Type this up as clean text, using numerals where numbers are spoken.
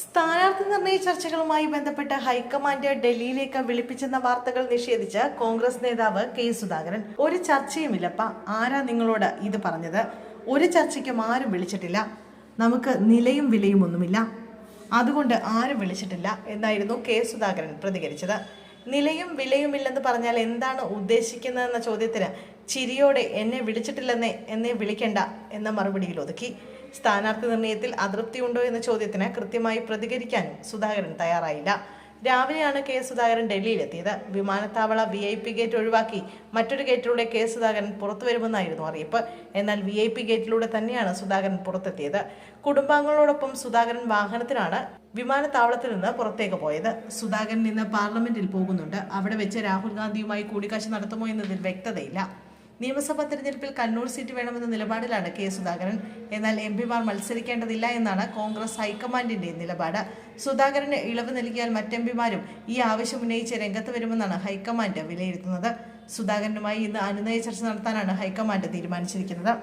സ്ഥാനാർത്ഥി നിർണയ ചർച്ചകളുമായി ബന്ധപ്പെട്ട് ഹൈക്കമാൻഡ് ഡൽഹിയിലേക്ക് വിളിപ്പിച്ചെന്ന വാർത്തകൾ നിഷേധിച്ച് കോൺഗ്രസ് നേതാവ് കെ സുധാകരൻ. ഒരു ചർച്ചയുമില്ലപ്പ, ആരാ നിങ്ങളോട് ഇത് പറഞ്ഞത്? ഒരു ചർച്ചയ്ക്കും ആരും വിളിച്ചിട്ടില്ല. നമുക്ക് നിലയും വിലയും ഒന്നുമില്ല, അതുകൊണ്ട് ആരും വിളിച്ചിട്ടില്ല എന്നായിരുന്നു കെ സുധാകരൻ പ്രതികരിച്ചത്. നിലയും വിലയുമില്ലെന്ന് പറഞ്ഞാൽ എന്താണ് ഉദ്ദേശിക്കുന്നതെന്ന ചോദ്യത്തിന് ചിരിയോടെ എന്നെ വിളിച്ചിട്ടില്ലെന്നേ വിളിക്കേണ്ട എന്ന മറുപടിയിൽ ഒതുക്കി. സ്ഥാനാർത്ഥി നിർണയത്തിൽ അതൃപ്തിയുണ്ടോ എന്ന ചോദ്യത്തിന് കൃത്യമായി പ്രതികരിക്കാനും സുധാകരൻ തയ്യാറായില്ല. രാവിലെയാണ് കെ സുധാകരൻ ഡൽഹിയിലെത്തിയത്. വിമാനത്താവള VIP ഗേറ്റ് ഒഴിവാക്കി മറ്റൊരു ഗേറ്റിലൂടെ കെ സുധാകരൻ പുറത്തു വരുമെന്നായിരുന്നു അറിയിപ്പ്. എന്നാൽ VIP ഗേറ്റിലൂടെ തന്നെയാണ് സുധാകരൻ പുറത്തെത്തിയത്. കുടുംബാംഗങ്ങളോടൊപ്പം സുധാകരൻ വാഹനത്തിനാണ് വിമാനത്താവളത്തിൽ നിന്ന് പുറത്തേക്ക് പോയത്. സുധാകരൻ ഇന്ന് പാർലമെന്റിൽ പോകുന്നുണ്ട്. അവിടെ വെച്ച് രാഹുൽ ഗാന്ധിയുമായി കൂടിക്കാഴ്ച നടത്തുമോ എന്നതിൽ വ്യക്തതയില്ല. നിയമസഭാ തെരഞ്ഞെടുപ്പിൽ കണ്ണൂർ സീറ്റ് വേണമെന്ന നിലപാടിലാണ് കെ സുധാകരൻ. എന്നാൽ MP-മാർ മത്സരിക്കേണ്ടതില്ല എന്നാണ് കോൺഗ്രസ് ഹൈക്കമാൻഡിന്റെ നിലപാട്. സുധാകരന് ഇളവ് നൽകിയാൽ മറ്റ് MP-മാരും ഈ ആവശ്യം ഉന്നയിച്ച് രംഗത്ത് വരുമെന്നാണ് ഹൈക്കമാൻഡ് വിലയിരുത്തുന്നത്. സുധാകരനുമായി ഇന്ന് അനുനയ ചർച്ച നടത്താനാണ് ഹൈക്കമാൻഡ് തീരുമാനിച്ചിരിക്കുന്നത്.